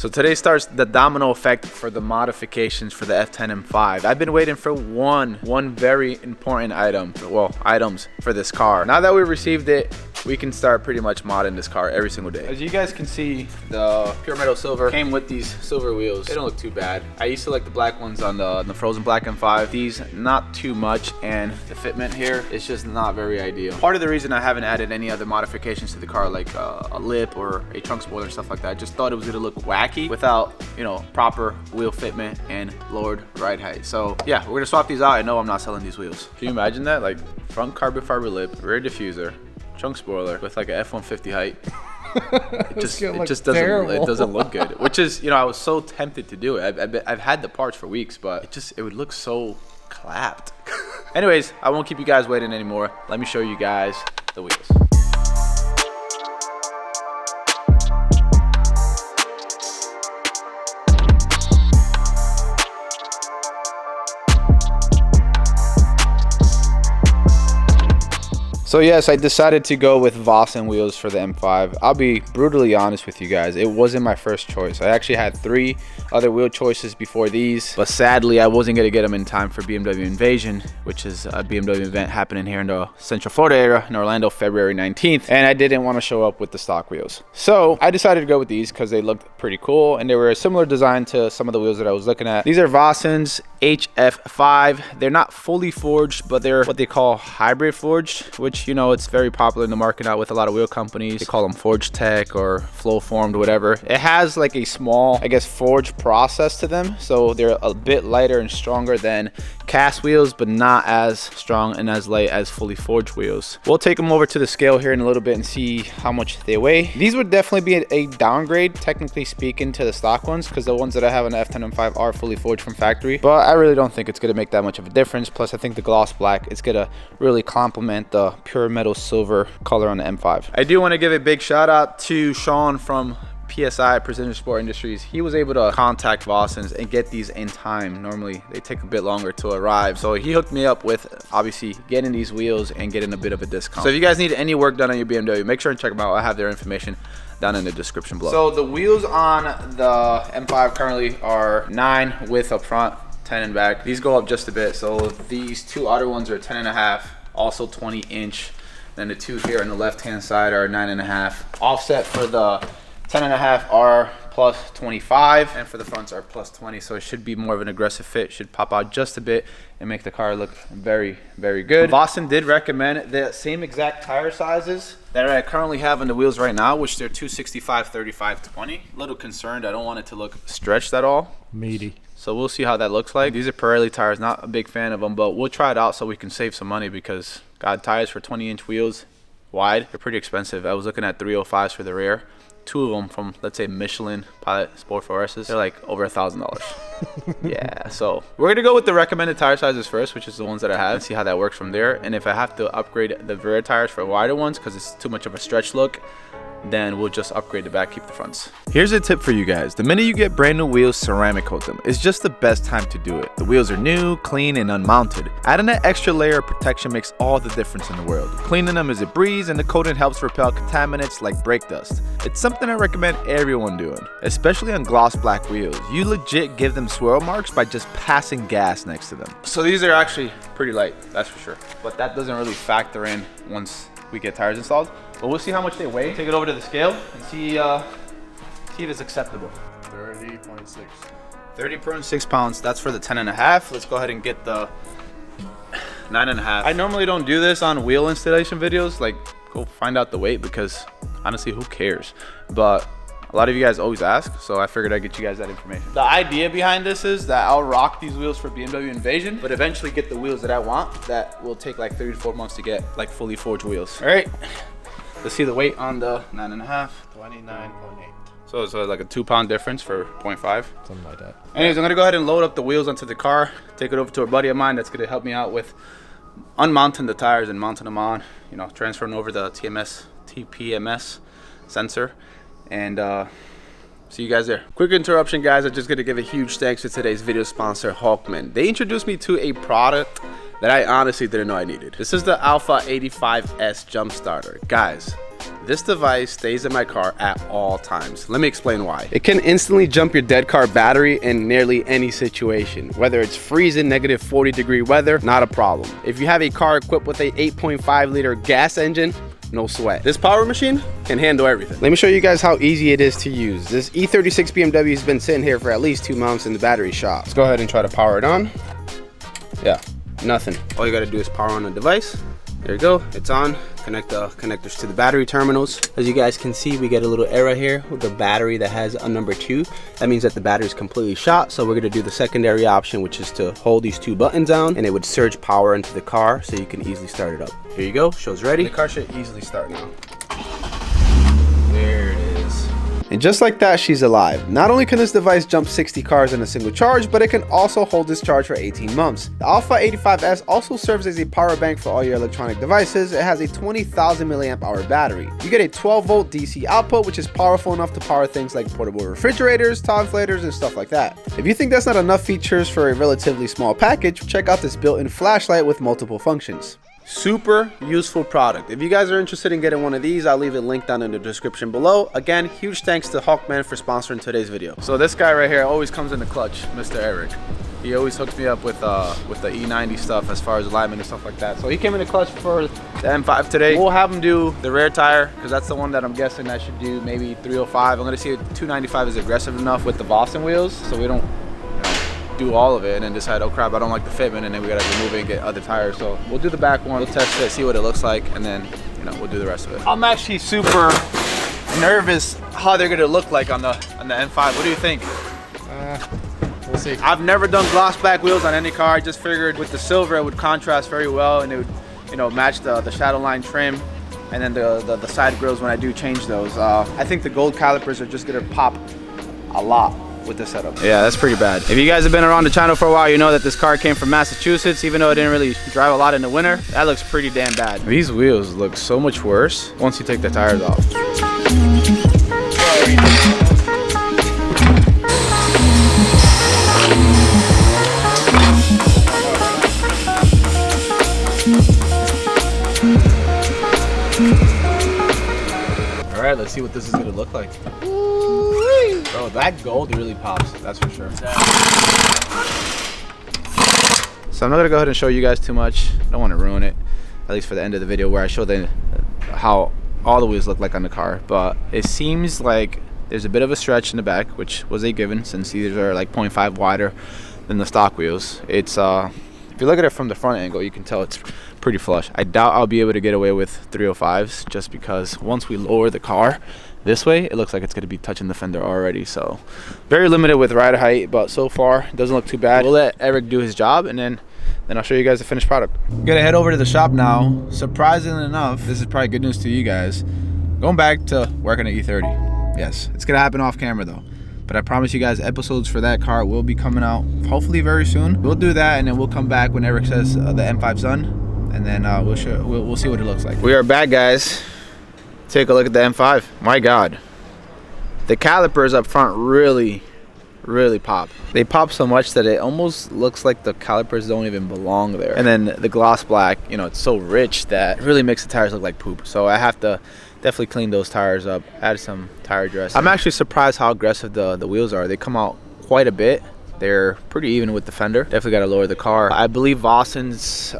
So today starts the domino effect for the modifications for the F10 M5. I've been waiting for one very important item, well, items for this car. Now that we received it, we can start pretty much modding this car every single day. As you guys can see, the pure metal silver came with these silver wheels. They don't look too bad. I used to like the black ones on the frozen black M5. These, not too much, and the fitment here is just not very ideal. Part of the reason I haven't added any other modifications to the car, like a lip or a trunk spoiler and stuff like that, I just thought it was gonna look wacky without, you know, proper wheel fitment and lowered ride height. So yeah, we're gonna swap these out. I know I'm not selling these wheels. Can you imagine that? Like front carbon fiber lip, rear diffuser, trunk spoiler with like a F-150 height. It just doesn't look good. Which is, you know, I was so tempted to do it. I've had the parts for weeks, but it would look so clapped. Anyways, I won't keep you guys waiting anymore. Let me show you guys the wheels. So yes, I decided to go with Vossen wheels for the M5. I'll be brutally honest with you guys, it wasn't my first choice. I actually had 3 other wheel choices before these, but sadly I wasn't gonna get them in time for BMW Invasion, which is a BMW event happening here in the Central Florida area in Orlando, February 19th, and I didn't want to show up with the stock wheels. So I decided to go with these because they looked pretty cool, and they were a similar design to some of the wheels that I was looking at. These are Vossen's HF5. They're not fully forged, but they're what they call hybrid forged, which, you know, it's very popular in the market now with a lot of wheel companies. They call them Forge Tech or Flow Formed, whatever. It has like a small, I guess, forge process to them, so they're a bit lighter and stronger than cast wheels, but not as strong and as light as fully forged wheels. We'll take them over to the scale here in a little bit and see how much they weigh. These would definitely be a downgrade, technically speaking, to the stock ones, because the ones that I have on the F10 M5 are fully forged from factory, but I really don't think it's going to make that much of a difference. Plus I think the gloss black is going to really complement the pure metal silver color on the M5. I do want to give a big shout out to Sean from PSI, Precision Sport Industries. He was able to contact Vossen's and get these in time. Normally they take a bit longer to arrive, so he hooked me up with obviously getting these wheels and getting a bit of a discount. So if you guys need any work done on your BMW, make sure and check them out. I have their information down in the description below. So the wheels on the M5 currently are 9 width up front, 10 in back. These go up just a bit, so these 2 outer ones are 10.5, also 20-inch. Then the 2 here on the left hand side are 9.5. Offset for the 10.5 are plus 25, and for the fronts are plus 20, so it should be more of an aggressive fit. Should pop out just a bit and make the car look very, very good. Vossen did recommend the same exact tire sizes that I currently have on the wheels right now, which they're 265, 35, 20. A little concerned, I don't want it to look stretched at all. Meaty. So we'll see how that looks like. These are Pirelli tires, not a big fan of them, but we'll try it out so we can save some money, because God, tires for 20-inch wheels wide, they're pretty expensive. I was looking at 305s for the rear. 2 of them from, let's say, Michelin Pilot Sport 4S's, they're like over $1,000. Yeah, so we're gonna go with the recommended tire sizes first, which is the ones that I have, and see how that works from there. And if I have to upgrade the rear tires for wider ones because it's too much of a stretch look, then we'll just upgrade the back, keep the fronts. Here's a tip for you guys. The minute you get brand new wheels, ceramic coat them. It's just the best time to do it. The wheels are new, clean, and unmounted. Adding that extra layer of protection makes all the difference in the world. Cleaning them is a breeze, and the coating helps repel contaminants like brake dust. It's something I recommend everyone doing, especially on gloss black wheels. You legit give them swirl marks by just passing gas next to them. So these are actually pretty light, that's for sure. But that doesn't really factor in once we get tires installed. But we'll see how much they weigh. Take it over to the scale and see if it's acceptable. 30.6. 30.6 pounds. That's for the 10.5. Let's go ahead and get the 9.5. I normally don't do this on wheel installation videos, like go find out the weight, because honestly, who cares? But a lot of you guys always ask, so I figured I'd get you guys that information. The idea behind this is that I'll rock these wheels for BMW Invasion, but eventually get the wheels that I want that will take like 3 to 4 months to get, like fully forged wheels. All right, let's see the weight on the 9.5. 29.8. So it's like a 2-pound difference for 0.5. Something like that. Anyways, I'm gonna go ahead and load up the wheels onto the car, take it over to a buddy of mine that's gonna help me out with unmounting the tires and mounting them on, you know, transferring over the TPMS sensor, and see you guys there. Quick interruption, guys. I'm just gonna give a huge thanks to today's video sponsor, Hulkman. They introduced me to a product that I honestly didn't know I needed. This is the Alpha 85S jump starter. Guys, This device stays in my car at all times. Let me explain why. It can instantly jump your dead car battery in nearly any situation. Whether it's freezing, -40-degree weather, not a problem. If you have a car equipped with a 8.5 liter gas engine, no sweat. This power machine can handle everything. Let me show you guys how easy it is to use. This E36 BMW has been sitting here for at least 2 months in the battery shop. Let's go ahead and try to power it on. Yeah, nothing. All you gotta do is power on the device. There you go, it's on. Connect the connectors to the battery terminals. As you guys can see, we get a little error here with the battery that has a number 2. That means that the battery is completely shot. So we're gonna do the secondary option, which is to hold these 2 buttons down and it would surge power into the car so you can easily start it up. Here you go, shows ready. The car should easily start now. There it is. And just like that, she's alive. Not only can this device jump 60 cars in a single charge, but it can also hold this charge for 18 months. The Alpha 85S also serves as a power bank for all your electronic devices. It has a 20,000 milliamp hour battery. You get a 12 volt DC output, which is powerful enough to power things like portable refrigerators, tile inflators, and stuff like that. If you think that's not enough features for a relatively small package, check out this built-in flashlight with multiple functions. Super useful product. If you guys are interested in getting one of these, I'll leave a link down in the description below. Again, huge thanks to Hulkman for sponsoring today's video. So this guy right here always comes in the clutch, Mr. Eric. He always hooks me up with the E90 stuff as far as alignment and stuff like that. So he came in the clutch for the M5 today. We'll have him do the rear tire because that's the one that I'm guessing that should do maybe 305. I'm gonna see if 295 is aggressive enough with the Vossen wheels, so we don't do all of it and then decide, oh crap, I don't like the fitment, and then we gotta remove it and get other tires. So we'll do the back one, we'll test it, see what it looks like, and then we'll do the rest of it. I'm actually super nervous how they're gonna look like on the M5. What do you think? We'll see. I've never done gloss back wheels on any car. I just figured with the silver it would contrast very well and it would match the shadow line trim, and then the side grills when I do change those. I think the gold calipers are just gonna pop a lot with this setup. Yeah, that's pretty bad. If you guys have been around the channel for a while, you know that this car came from Massachusetts, even though it didn't really drive a lot in the winter. That looks pretty damn bad. These wheels look so much worse once you take the tires off. All right, let's see what this is gonna look like. Bro, that gold really pops, that's for sure. So I'm not gonna go ahead and show you guys too much. I don't want to ruin it, at least for the end of the video where I show how all the wheels look like on the car. But it seems like there's a bit of a stretch in the back, which was a given since these are like 0.5 wider than the stock wheels. It's if you look at it from the front angle, you can tell it's pretty flush. I doubt I'll be able to get away with 305s just because once we lower the car this way, it looks like it's going to be touching the fender already. So very limited with ride height, but so far it doesn't look too bad. We'll let Eric do his job and then I'll show you guys the finished product. I'm gonna head over to the shop now. Surprisingly enough, this is probably good news to you guys, going back to working at E30. Yes, it's gonna happen off camera though, but I promise you guys episodes for that car will be coming out hopefully very soon. We'll do that and then we'll come back when Eric says the M5's done, and then we'll see what it looks like. We are back, guys. Take a look at the M5. My God, the calipers up front really pop. They pop so much that it almost looks like the calipers don't even belong there. And then the gloss black, it's so rich that it really makes the tires look like poop. So I have to definitely clean those tires up, add some tire dressing. I'm actually surprised how aggressive the wheels are. They come out quite a bit. They're pretty even with the fender. Definitely got to lower the car. I believe Vossen's,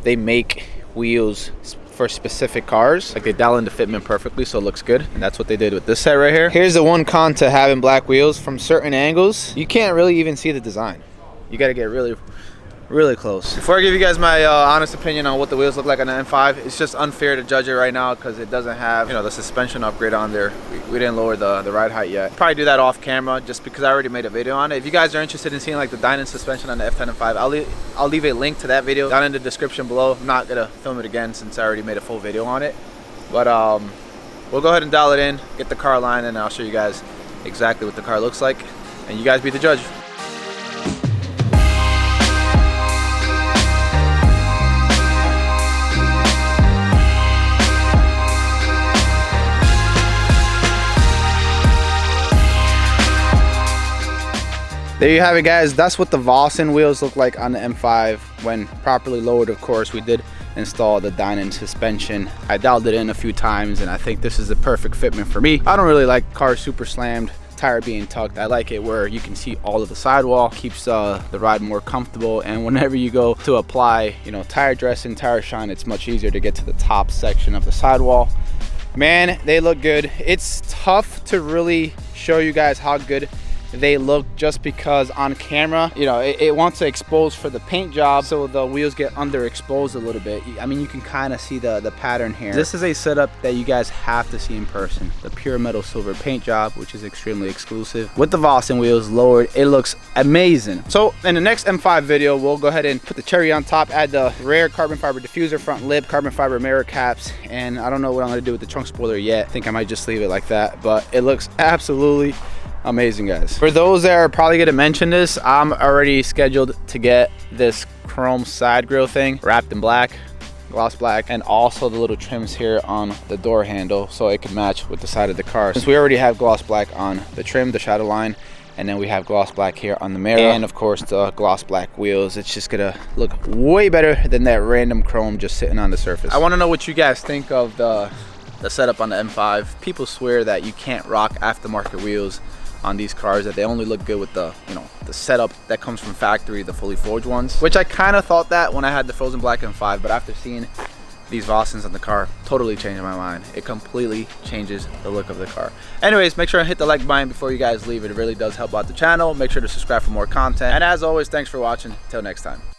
they make wheels for specific cars, like they dial in the fitment perfectly so it looks good, and that's what they did with this set right here. Here's the one con to having black wheels: from certain angles you can't really even see the design. You got to get really close. Before I give you guys my honest opinion on what the wheels look like on the M5, it's just unfair to judge it right now because it doesn't have the suspension upgrade on there. We didn't lower the ride height yet. Probably do that off camera just because I already made a video on it. If you guys are interested in seeing like the dyno suspension on the F10 M5, I'll leave a link to that video down in the description below. I'm not gonna film it again since I already made a full video on it, but we'll go ahead and dial it in, get the car line, and I'll show you guys exactly what the car looks like, and you guys be the judge. There you have it, guys. That's what the Vossen wheels look like on the M5 when properly lowered. Of course, we did install the Dynon suspension. I dialed it in a few times and I think this is the perfect fitment for me. I don't really like cars super slammed, tire being tucked. I like it where you can see all of the sidewall, keeps the ride more comfortable, and whenever you go to apply, you know, tire dressing, tire shine, it's much easier to get to the top section of the sidewall. Man, they look good. It's tough to really show you guys how good they look just because on camera, you know, it wants to expose for the paint job, so the wheels get underexposed a little bit. I mean, you can kind of see the pattern here. This is a setup that you guys have to see in person. The pure metal silver paint job, which is extremely exclusive. With the Vossen wheels lowered, it looks amazing. So in the next M5 video, we'll go ahead and put the cherry on top, add the rear carbon fiber diffuser, front lip, carbon fiber mirror caps, and I don't know what I'm gonna do with the trunk spoiler yet. I think I might just leave it like that, but it looks absolutely amazing, guys. For those that are probably gonna mention this, I'm already scheduled to get this chrome side grille thing wrapped in black, gloss black, and also the little trims here on the door handle so it can match with the side of the car. Since we already have gloss black on the trim, the shadow line, and then we have gloss black here on the mirror, and of course the gloss black wheels, it's just gonna look way better than that random chrome just sitting on the surface. I want to know what you guys think of the setup on the M5. People swear that you can't rock aftermarket wheels on these cars, that they only look good with the, you know, the setup that comes from factory, the fully forged ones, which I kind of thought that when I had the frozen black M5, but after seeing these Vossens on the car, totally changed my mind. It completely changes the look of the car. Anyways, make sure to hit the like button before you guys leave. It really does help out the channel. Make sure to subscribe for more content, and as always, thanks for watching. Till next time.